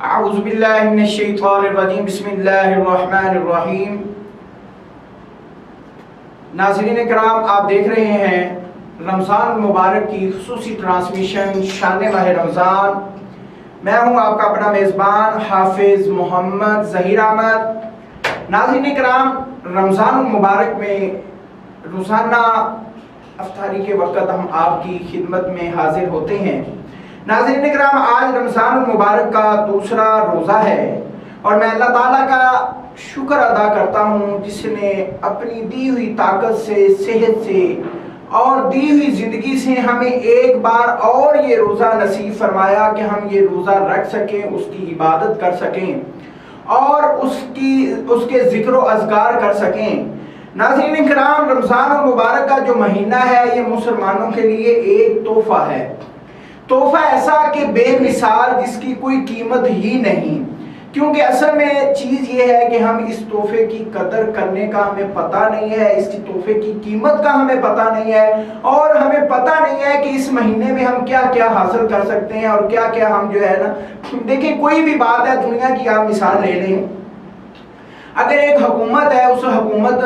اعوذ باللہ من الشیطان الرجیم بسم اللہ الرحمن الرحیم۔ ناظرین کرام، آپ دیکھ رہے ہیں رمضان المبارک کی خصوصی ٹرانسمیشن شان ماہ رمضان۔ میں ہوں آپ کا اپنا میزبان حافظ محمد ظہیر احمد۔ ناظرین کرام، رمضان المبارک میں روزانہ افطاری کے وقت ہم آپ کی خدمت میں حاضر ہوتے ہیں۔ ناظرین کرام، آج رمضان المبارک کا دوسرا روزہ ہے اور میں اللہ تعالیٰ کا شکر ادا کرتا ہوں جس نے اپنی دی ہوئی طاقت سے، صحت سے اور دی ہوئی زندگی سے ہمیں ایک بار اور یہ روزہ نصیب فرمایا کہ ہم یہ روزہ رکھ سکیں، اس کی عبادت کر سکیں اور اس کے ذکر و اذکار کر سکیں۔ ناظرین کرام، رمضان المبارک کا جو مہینہ ہے یہ مسلمانوں کے لیے ایک تحفہ ہے، تحفہ ایسا کہ بے مثال، جس کی کوئی قیمت ہی نہیں، کیونکہ اصل میں چیز یہ ہے کہ ہم اس تحفے کی قدر کرنے کا ہمیں پتہ نہیں ہے، اس کی تحفے کی قیمت کا ہمیں پتہ نہیں ہے اور ہمیں پتہ نہیں ہے کہ اس مہینے میں ہم کیا کیا حاصل کر سکتے ہیں اور کیا کیا ہم جو ہے نا، دیکھیں کوئی بھی بات ہے دنیا کی، آپ مثال لے لیں، اگر ایک حکومت ہے، اس حکومت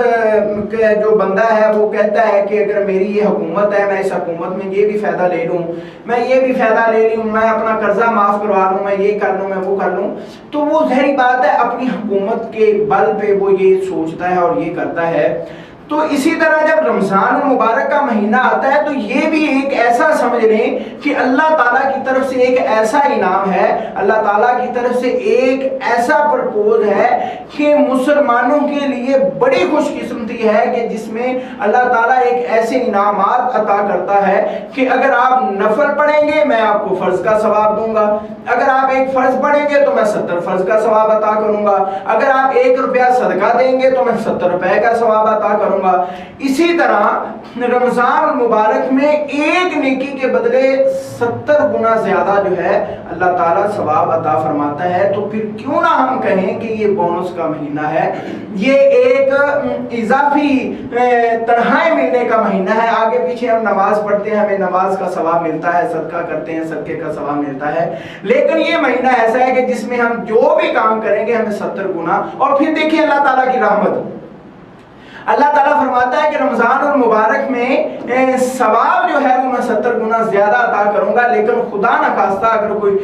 کا جو بندہ ہے وہ کہتا ہے کہ اگر میری یہ حکومت ہے، میں اس حکومت میں یہ بھی فائدہ لے لوں، میں یہ بھی فائدہ لے لوں، میں اپنا قرضہ معاف کروا لوں، میں یہ کر لوں، میں وہ کر لوں، تو وہ ظاہری بات ہے اپنی حکومت کے بل پہ وہ یہ سوچتا ہے اور یہ کرتا ہے۔ تو اسی طرح جب رمضان المبارک کا مہینہ آتا ہے تو یہ بھی ایک ایسا سمجھ لیں کہ اللہ تعالیٰ کی طرف سے ایک ایسا انعام ہے، اللہ تعالیٰ کی طرف سے ایک ایسا پرپوز ہے کہ مسلمانوں کے لیے بڑی خوش قسمتی ہے کہ جس میں اللہ تعالیٰ ایک ایسے انعامات عطا کرتا ہے کہ اگر آپ نفل پڑھیں گے میں آپ کو فرض کا ثواب دوں گا، اگر آپ ایک فرض پڑھیں گے تو میں 70 فرض کا ثواب عطا کروں گا، اگر آپ 1 روپیہ صدقہ دیں گے تو میں 70 روپے کا ثواب عطا کروں گا۔ اسی طرح رمضان المبارک میں ایک نیکی کے بدلے 70 گنا زیادہ جو ہے اللہ تعالیٰ ثواب عطا فرماتا ہے۔ تو پھر کیوں نہ ہم کہیں کہ یہ بونس کا مہینہ ہے، یہ ایک اضافی تنخواہیں ملنے کا مہینہ ہے۔ آگے پیچھے ہم نماز پڑھتے ہیں، ہمیں نماز کا ثواب ملتا ہے، صدقہ کرتے ہیں، صدقے کا ثواب ملتا ہے، لیکن یہ مہینہ ایسا ہے کہ جس میں ہم جو بھی کام کریں گے ہمیں 70 گنا۔ اور پھر دیکھیں اللہ تعالیٰ کی رحمت، اللہ تعالیٰ فرماتا ہے کہ رمضان المبارک میں ثواب جو ہے وہ میں 70 گنا زیادہ عطا کروں گا، لیکن خدا نخواستہ اگر کوئی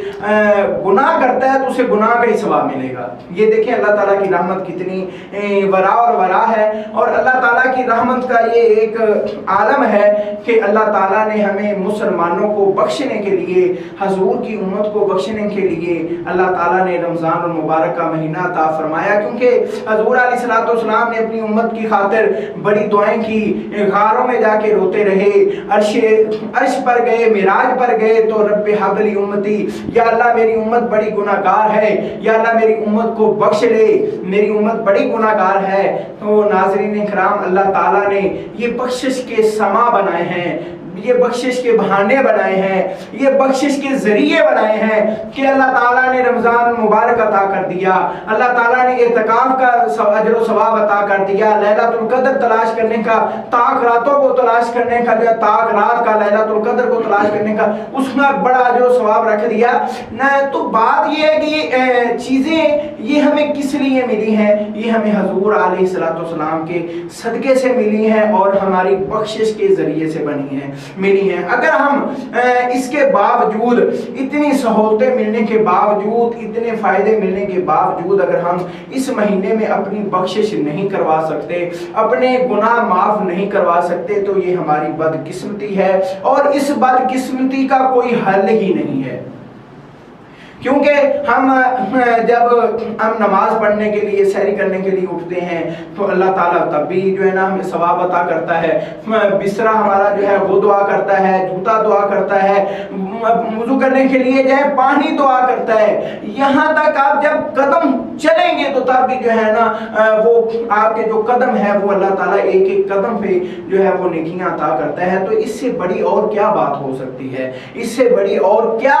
گناہ کرتا ہے تو اسے گناہ کا ہی ثواب ملے گا۔ یہ دیکھیں اللہ تعالیٰ کی رحمت کتنی ورا اور ورا ہے، اور اللہ تعالیٰ کی رحمت کا یہ ایک عالم ہے کہ اللہ تعالیٰ نے ہمیں مسلمانوں کو بخشنے کے لیے، حضور کی امت کو بخشنے کے لیے اللہ تعالیٰ نے رمضان المبارک کا مہینہ عطا فرمایا، کیونکہ حضور علیہ السلام نے اپنی امت کی خاطر بڑی دعائیں کی، غاروں میں جا کے روتے رہے، عرش پر گئے، معراج پر گئے تو رب حب لی امتی، یا اللہ میری امت بڑی گناہ گار ہے، یا اللہ میری امت کو بخش لے، میری امت بڑی گناہ گار ہے۔ تو ناظرین کرام، اللہ تعالیٰ نے یہ بخشش کے سما بنائے ہیں، یہ بخشش کے بہانے بنائے ہیں، یہ بخشش کے ذریعے بنائے ہیں کہ اللہ تعالیٰ نے رمضان مبارک عطا کر دیا، اللہ تعالیٰ نے اعتکاف کا اجر و ثواب عطا کر دیا، لیلۃ القدر تلاش کرنے کا، طاق راتوں کو تلاش کرنے کا، جو طاق رات کا، لیلۃ القدر کو تلاش کرنے کا، اس میں بڑا اجر و ثواب رکھ دیا۔ تو بات یہ ہے کہ یہ چیزیں یہ ہمیں کس لیے ملی ہیں؟ یہ ہمیں حضور علیہ السلام کے صدقے سے ملی ہیں اور ہماری بخشش کے ذریعے سے بنی ہیں، ملی ہیں۔ اگر ہم اس کے باوجود، اتنی سہولتیں ملنے کے باوجود، اتنے فائدے ملنے کے باوجود اگر ہم اس مہینے میں اپنی بخشش نہیں کروا سکتے، اپنے گناہ معاف نہیں کروا سکتے، تو یہ ہماری بدقسمتی ہے اور اس بدقسمتی کا کوئی حل ہی نہیں ہے۔ کیونکہ ہم جب ہم نماز پڑھنے کے لیے، سحری کرنے کے لیے اٹھتے ہیں تو اللہ تعالیٰ تب بھی جو ہے نا ہمیں ثواب عطا کرتا ہے، بسترا ہمارا جو ہے وہ دعا کرتا ہے، جوتا دعا کرتا ہے، وضو کرنے کے لیے جو ہے پانی دعا کرتا ہے، یہاں تک آپ جب قدم چلیں گے تو تب بھی جو ہے نا وہ آپ کے جو قدم ہے وہ اللہ تعالیٰ ایک ایک قدم پہ جو ہے وہ نیکیاں عطا کرتا ہے۔ تو اس سے بڑی اور کیا بات ہو سکتی ہے، اس سے بڑی اور کیا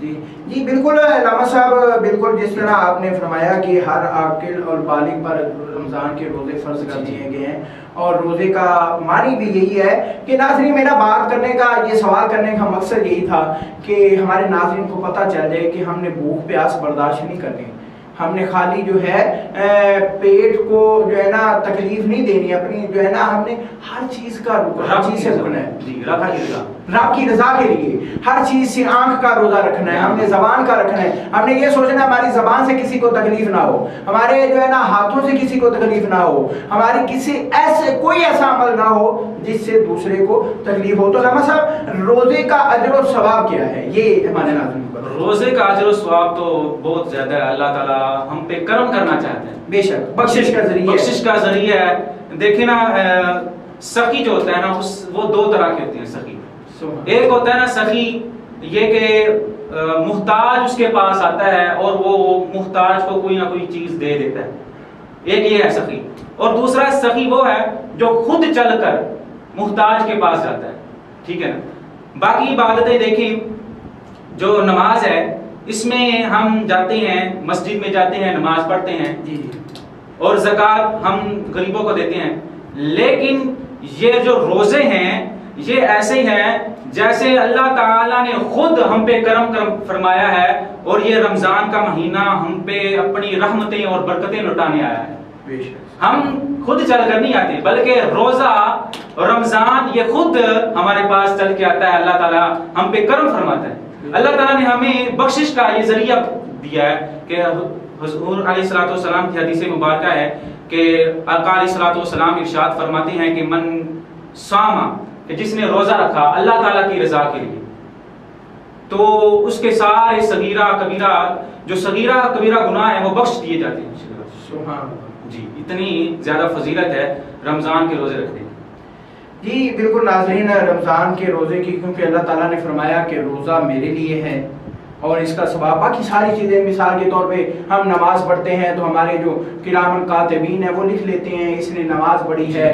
جی بالکل علامہ صاحب، بالکل جس طرح آپ نے فرمایا کہ ہر عاقل اور بالغ پر رمضان کے روزے فرض کر دیے گئے ہیں، اور روزے کا معنی بھی یہی ہے کہ ناظرین، میرا بات کرنے کا، یہ سوال کرنے کا مقصد یہی تھا کہ ہمارے ناظرین کو پتہ چل جائے کہ ہم نے بھوک پیاس برداشت نہیں کرنی، ہم نے خالی جو ہے پیٹ کو جو ہے نا تکلیف نہیں دینی، اپنی جو ہے نا ہم نے ہر چیز کا ہر چیز سے رکنا ہے رب کی رضا کے لیے، ہر چیز سے آنکھ کا روزہ رکھنا ہے، ہم نے زبان کا رکھنا ہے، ہم نے یہ سوچنا ہے ہماری زبان سے کسی کو تکلیف نہ ہو، ہمارے جو ہے نا ہاتھوں سے کسی کو تکلیف نہ ہو، ہماری کسی ایسے کوئی ایسا عمل نہ ہو جس سے دوسرے کو تکلیف ہو۔ تو علامہ صاحب، روزے کا اجر و ثواب کیا ہے؟ یہ ہمارے ناظرین کو روزے کا اجر و ثواب تو بہت زیادہ ہے، اللہ تعالیٰ ہم پہ کرم کرنا چاہتے ہیں، بے شک بخشش کا ذریعہ ہے۔ دیکھیں نا، سخی جو ہوتا ہے نا وہ دو طرح کے ہوتے ہیں۔ سخی ایک ہوتا ہے نا سخی، یہ کہ محتاج اس کے پاس آتا ہے اور وہ محتاج کو کوئی نہ کوئی چیز دے دیتا ہے، ایک یہ ہے سخی۔ اور دوسرا سخی وہ ہے جو خود چل کر محتاج کے پاس جاتا ہے، ٹھیک ہے نا۔ باقی عبادتیں دیکھیں، جو نماز ہے اس میں ہم جاتے ہیں، مسجد میں جاتے ہیں، نماز پڑھتے ہیں، اور زکوٰۃ ہم غریبوں کو دیتے ہیں، لیکن یہ جو روزے ہیں یہ ایسے ہیں جیسے اللہ تعالیٰ نے خود ہم پہ کرم فرمایا ہے، اور یہ رمضان کا مہینہ ہم پہ اپنی رحمتیں اور برکتیں لٹانے آیا ہے۔ ہم خود چل کر نہیں آتے، بلکہ روزہ اور رمضان یہ خود ہمارے پاس چل کے آتا ہے، اللہ تعالیٰ ہم پہ کرم فرماتا ہے۔ اللہ تعالیٰ نے ہمیں بخشش کا یہ ذریعہ دیا ہے کہ حضور علیہ الصلوۃ والسلام کی حدیث مبارکہ ہے کہ آقا علیہ الصلوۃ والسلام ارشاد فرماتے ہیں کہ من صام، کہ جس نے روزہ رکھا اللہ تعالیٰ کی رضا کے لیے، تو اس کے سارے صغیرہ کبیرہ، جو صغیرہ کبیرہ گناہ ہیں وہ بخش دیے جاتے ہیں۔ سبحان اللہ، جی اتنی زیادہ فضیلت ہے رمضان کے روزے رکھنے کی۔ جی بالکل ناظرین، رمضان کے روزے کی، کیونکہ اللہ تعالیٰ نے فرمایا کہ روزہ میرے لیے ہے اور اس کا ثواب، باقی ساری چیزیں، مثال کے طور پہ ہم نماز پڑھتے ہیں تو ہمارے جو کرام کاتبین ہیں وہ لکھ لیتے ہیں اس نے نماز پڑھی ہے،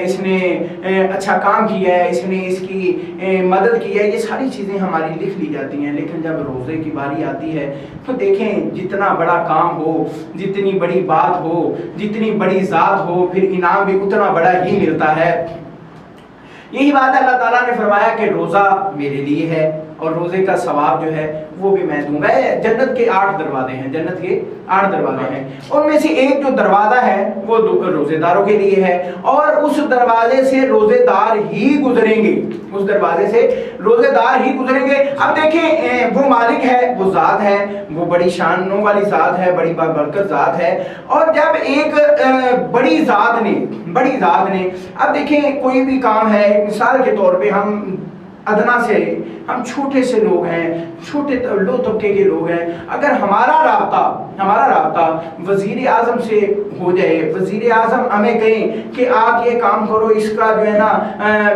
اس نے اچھا کام کیا ہے، اس نے اس کی مدد کی ہے، یہ ساری چیزیں ہماری لکھ لی جاتی ہیں۔ لیکن جب روزے کی باری آتی ہے تو دیکھیں، جتنا بڑا کام ہو، جتنی بڑی بات ہو، جتنی بڑی ذات ہو، پھر انعام بھی اتنا بڑا ہی ملتا ہے۔ یہی بات ہے، اللہ تعالیٰ نے فرمایا کہ روزہ میرے لیے ہے اور روزے کا ثواب جو ہے وہ بھی میں دوں گا۔ جنت کے 8 دروازے ہیں، جنت کے 8 دروازے ہیں، ان میں سے ایک جو دروازہ ہے وہ روزے داروں کے لیے ہے، اور اس دروازے سے روزے دار ہی گزریں گے، اس دروازے سے روزے دار ہی گزریں گے۔ اب دیکھیں، وہ مالک ہے، وہ ذات ہے، وہ بڑی شانوں والی ذات ہے، بڑی برکت ذات ہے، اور جب ایک بڑی ذات نے اب دیکھیں کوئی بھی کام ہے، مثال کے طور پہ ہم ادنا سے، ہم چھوٹے سے لوگ ہیں، چھوٹے لو طبقے کے لوگ ہیں، اگر ہمارا رابطہ وزیر اعظم سے ہو جائے، وزیر اعظم ہمیں کہیں کہ آپ یہ کام کرو، اس کا جو ہے نا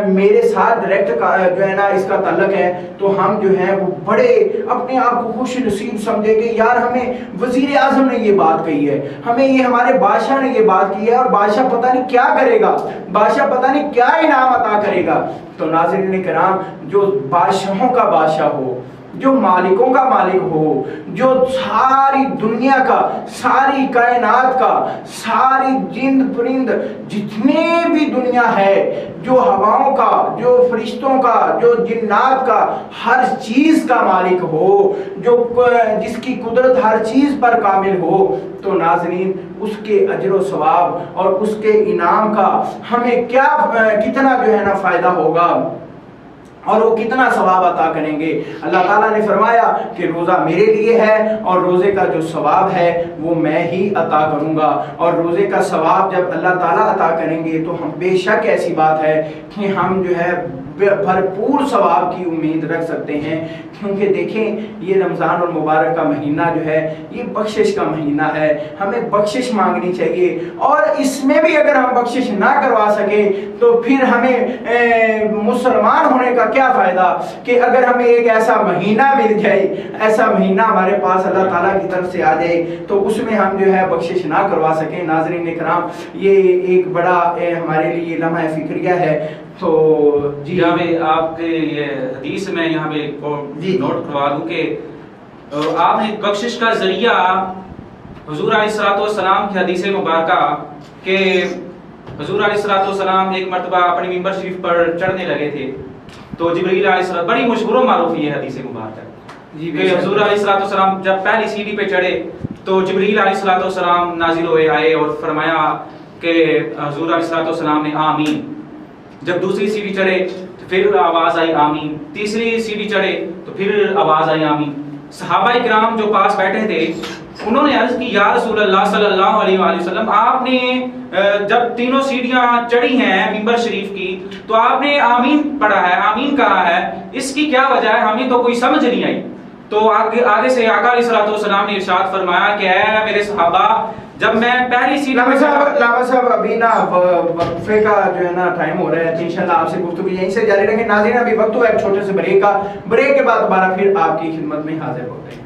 میرے ساتھ ڈائریکٹ جو ہے نا اس کا تعلق ہے، تو ہم جو ہیں وہ بڑے اپنے آپ کو خوش نصیب سمجھے گے، یار ہمیں وزیر اعظم نے یہ بات کہی ہے، ہمیں یہ ہمارے بادشاہ نے یہ بات کی ہے، اور بادشاہ پتہ نہیں کیا کرے گا، بادشاہ پتہ نہیں کیا انعام عطا کرے گا۔ تو ناظرین کرام، جو بادشاہوں کا بادشاہ ہو، جو مالکوں کا مالک ہو، جو ساری دنیا کا، ساری کائنات کا، ساری جند پرند جتنے بھی دنیا ہے، جو ہواؤں کا، جو فرشتوں کا، جو جنات کا، ہر چیز کا مالک ہو، جو جس کی قدرت ہر چیز پر کامل ہو، تو ناظرین اس کے اجر و ثواب اور اس کے انعام کا ہمیں کتنا جو ہے نا فائدہ ہوگا، اور وہ کتنا ثواب عطا کریں گے۔ اللہ تعالیٰ نے فرمایا کہ روزہ میرے لیے ہے اور روزے کا جو ثواب ہے وہ میں ہی عطا کروں گا، اور روزے کا ثواب جب اللہ تعالیٰ عطا کریں گے تو ہم بے شک ایسی بات ہے کہ ہم جو ہے بھرپور ثواب کی امید رکھ سکتے ہیں، کیونکہ دیکھیں یہ رمضان المبارک کا مہینہ جو ہے یہ بخشش کا مہینہ ہے، ہمیں بخشش مانگنی چاہیے، اور اس میں بھی اگر ہم بخشش نہ کروا سکے تو پھر ہمیں مسلمان ہونے کا کیا فائدہ، کہ اگر ہمیں ایک ایسا مہینہ مل جائے، ایسا مہینہ ہمارے پاس اللہ تعالیٰ کی طرف سے آ جائے تو اس میں ہم جو ہے بخشش نہ کروا سکیں۔ ناظرین کرام، یہ ایک بڑا ہمارے لیے لمحہ فکریہ ہے۔ تو جی یہاں پہ آپ کے یہ حدیث میں یہاں پہ نوٹ کروا دوں کہ آپ نے بخشش کا ذریعہ حضور علیہ السلام کی حدیث مبارکہ کہ حضور علیہ السلام ایک مرتبہ اپنی ممبر شریف پر چڑھنے لگے تھے تو جبریل علیہ السلام، بڑی مشہور و معروف یہ حدیث مبارکہ کہ حضور علیہ السلام جب پہلی سیڑھی پہ چڑھے تو جبریل علیہ السلام نازل ہوئے آئے اور فرمایا کہ حضور علیہ السلام نے آمین. جب دوسری سیڑھی چڑھے تو پھر آواز آئی آمین، تیسری سیڑھی چڑھے تو پھر آواز آئی آمین. صحابہ کرام جو پاس بیٹھے تھے انہوں نے عرض کی یا رسول اللہ صلی اللہ علیہ وآلہ وسلم، آپ نے جب تینوں سیڑھیاں چڑھی ہیں ممبر شریف کی تو آپ نے آمین پڑھا ہے، آمین کہا ہے، اس کی کیا وجہ ہے؟ ہمیں تو کوئی سمجھ نہیں آئی. تو آگے سے آقا علیہ السلام نے ارشاد فرمایا کہ اے میرے صحابہ، جب میں پہلی سیڑھی لاما صاحب ابھی نا وقفے کا جو ہے نا ٹائم ہو رہا ہے، انشاءاللہ آپ سے گفتگو یہیں سے جاری رکھیں. ناظرین ابھی وقت ہوا ہے ایک چھوٹے سے بریک کا، بریک کے بعد دوبارہ پھر آپ کی خدمت میں حاضر ہوتے ہیں.